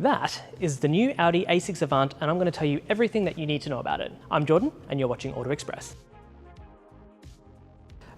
That is the new Audi A6 Avant, and I'm going to tell you everything that you need to know about it. I'm Jordan, and you're watching Auto Express.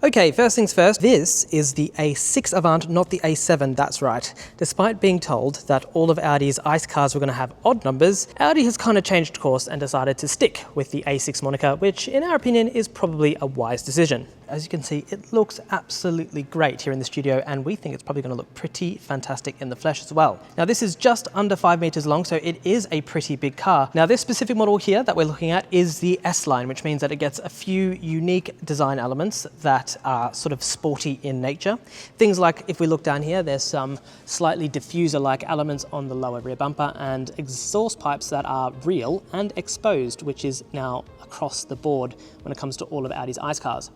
Okay, first things first, this is the A6 Avant, not the A7, that's right. Despite being told that all of Audi's ICE cars were going to have odd numbers, Audi has kind of changed course and decided to stick with the A6 moniker, which in our opinion is probably a wise decision. As you can see, it looks absolutely great here in the studio, and we think it's probably going to look pretty fantastic in the flesh as well. Now this is just under 5 meters long, so it is a pretty big car. Now this specific model here that we're looking at is the S line, which means that it gets a few unique design elements that are sort of sporty in nature. Things like, if we look down here, there's some slightly diffuser-like elements on the lower rear bumper and exhaust pipes that are real and exposed, which is now across the board when it comes to all of Audi's ICE cars.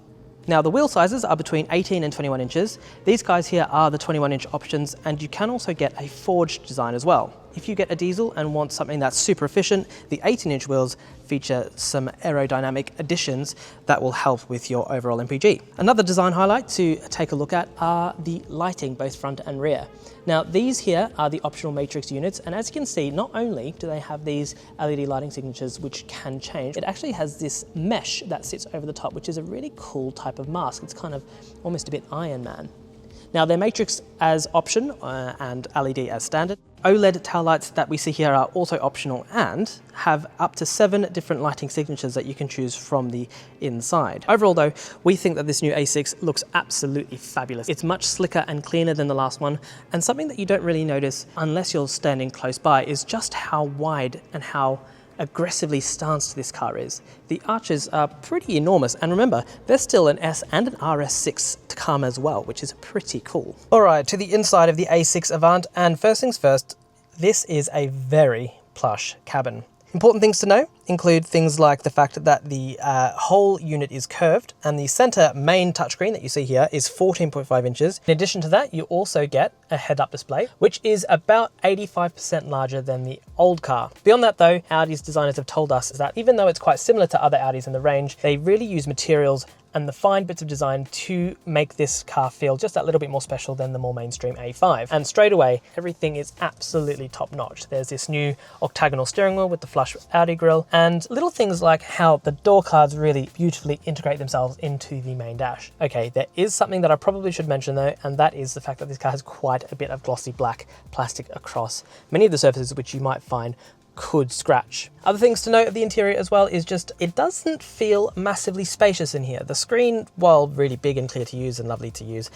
Now the wheel sizes are between 18 and 21 inches. These guys here are the 21-inch options, and you can also get a forged design as well. If you get a diesel and want something that's super efficient, the 18-inch wheels feature some aerodynamic additions that will help with your overall MPG. Another design highlight to take a look at are the lighting, both front and rear. Now these here are the optional matrix units, and as you can see, not only do they have these LED lighting signatures which can change, it actually has this mesh that sits over the top, which is a really cool type of mask. It's kind of almost a bit Iron Man. Now they're matrix as option and LED as standard. OLED taillights that we see here are also optional and have up to 7 different lighting signatures that you can choose from the inside. Overall though, we think that this new A6 looks absolutely fabulous. It's much slicker and cleaner than the last one, and something that you don't really notice unless you're standing close by is just how wide and how aggressively stanced this car is. The arches are pretty enormous, and remember, there's still an S and an RS6 to come as well, which is pretty cool. All right, to the inside of the A6 Avant, and first things first, this is a very plush cabin. Important things to know include things like the fact that the whole unit is curved, and the center main touchscreen that you see here is 14.5 inches. In addition to that, you also get a head-up display, which is about 85% larger than the old car. Beyond that though, Audi's designers have told us that even though it's quite similar to other Audis in the range, they really use materials and the fine bits of design to make this car feel just that little bit more special than the more mainstream A5. And straight away, everything is absolutely top-notch. There's this new octagonal steering wheel with the flush Audi grille, and little things like how the door cards really beautifully integrate themselves into the main dash. Okay, there is something that I probably should mention though, and that is the fact that this car has quite a bit of glossy black plastic across many of the surfaces, which you might find could scratch. Other things to note of the interior as well is just it doesn't feel massively spacious in here. The screen, while really big and clear to use and lovely to use,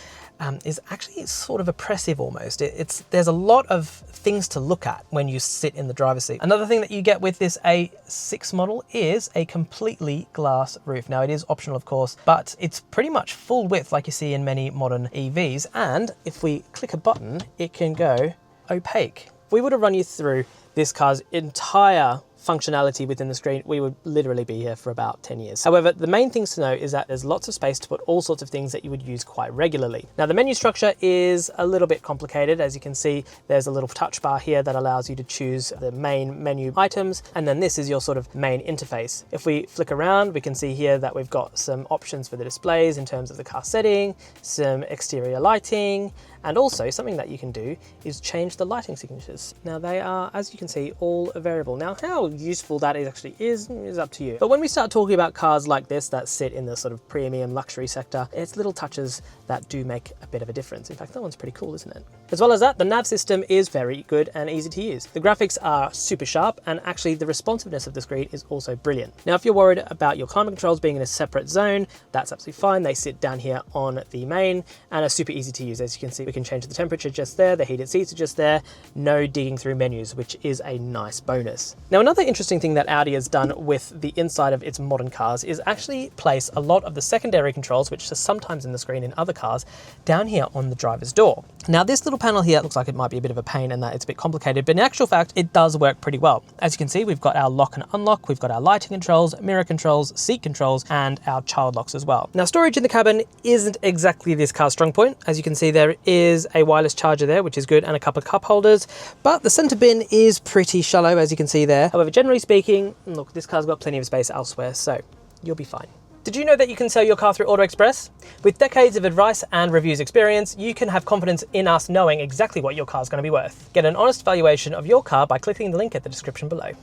is actually sort of oppressive almost. There's a lot of things to look at when you sit in the driver's seat. Another thing that you get with this A6 model is a completely glass roof. Now it is optional of course, but it's pretty much full width like you see in many modern EVs, and if we click a button, it can go opaque. If we were to run you through this car's entire functionality within the screen, we would literally be here for about 10 years. However, the main things to know is that there's lots of space to put all sorts of things that you would use quite regularly. Now the menu structure is a little bit complicated. As you can see, there's a little touch bar here that allows you to choose the main menu items, and then this is your sort of main interface. If we flick around, we can see here that we've got some options for the displays in terms of the car setting, some exterior lighting, and also something that you can do is change the lighting signatures. Now they are, as you can see, all variable. Now how useful that actually is up to you. But when we start talking about cars like this that sit in the sort of premium luxury sector, it's little touches that do make a bit of a difference. In fact, that one's pretty cool, isn't it? As well as that, the nav system is very good and easy to use. The graphics are super sharp, and actually the responsiveness of the screen is also brilliant. Now if you're worried about your climate controls being in a separate zone, that's absolutely fine. They sit down here on the main and are super easy to use. As you can see, we can change the temperature just there, the heated seats are just there, no digging through menus, which is a nice bonus. Now another interesting thing that Audi has done with the inside of its modern cars is actually place a lot of the secondary controls, which are sometimes in the screen in other cars, down here on the driver's door. Now this little panel here looks like it might be a bit of a pain and that it's a bit complicated, but in actual fact it does work pretty well. As you can see, we've got our lock and unlock, we've got our lighting controls, mirror controls, seat controls, and our child locks as well. Now storage in the cabin isn't exactly this car's strong point. As you can see, there is a wireless charger there, which is good, and a couple of cup holders, but the center bin is pretty shallow, as you can see there. However, generally speaking, look, this car's got plenty of space elsewhere, so you'll be fine. Did you know that you can sell your car through Auto Express? With decades of advice and reviews experience, you can have confidence in us knowing exactly what your car is going to be worth. Get an honest valuation of your car by clicking the link at the description below.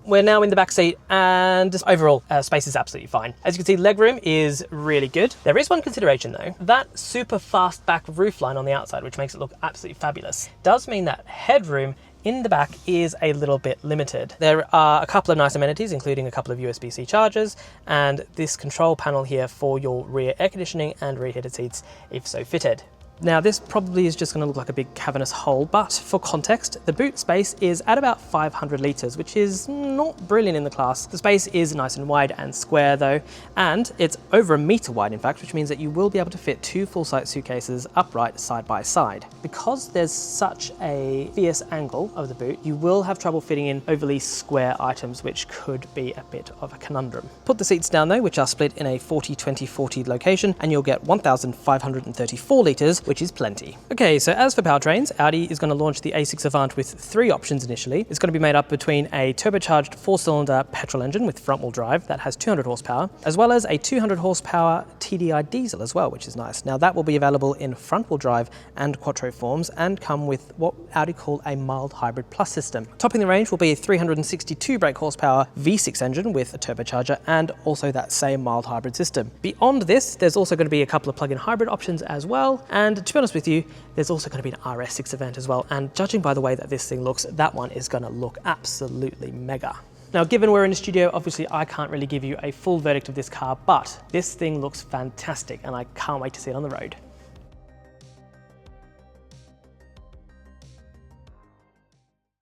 We're now in the back seat and overall space is absolutely fine. As you can see, legroom is really good. There is one consideration though. That super fast back roofline on the outside, which makes it look absolutely fabulous, does mean that headroom in the back is a little bit limited. There are a couple of nice amenities, including a couple of USB-C chargers and this control panel here for your rear air conditioning and rear heated seats if so fitted. Now this probably is just going to look like a big cavernous hole, but for context, the boot space is at about 500 litres, which is not brilliant in the class. The space is nice and wide and square though, and it's over a metre wide in fact, which means that you will be able to fit 2 full-size suitcases upright side by side. Because there's such a fierce angle of the boot, you will have trouble fitting in overly square items, which could be a bit of a conundrum. Put the seats down though, which are split in a 40-20-40 location, and you'll get 1,534 litres, which is plenty. Okay, so as for powertrains, Audi is going to launch the A6 Avant with 3 options initially. It's going to be made up between a turbocharged 4-cylinder petrol engine with front-wheel drive that has 200 horsepower, as well as a 200 horsepower TDI diesel as well, which is nice. Now that will be available in front-wheel drive and quattro forms and come with what Audi call a mild hybrid plus system. Topping the range will be a 362 brake horsepower V6 engine with a turbocharger and also that same mild hybrid system. Beyond this, there's also going to be a couple of plug-in hybrid options as well, and to be honest with you, there's also going to be an RS6 Avant as well, and judging by the way that this thing looks, that one is going to look absolutely mega. Now, given we're in the studio, obviously I can't really give you a full verdict of this car, but this thing looks fantastic and I can't wait to see it on the road.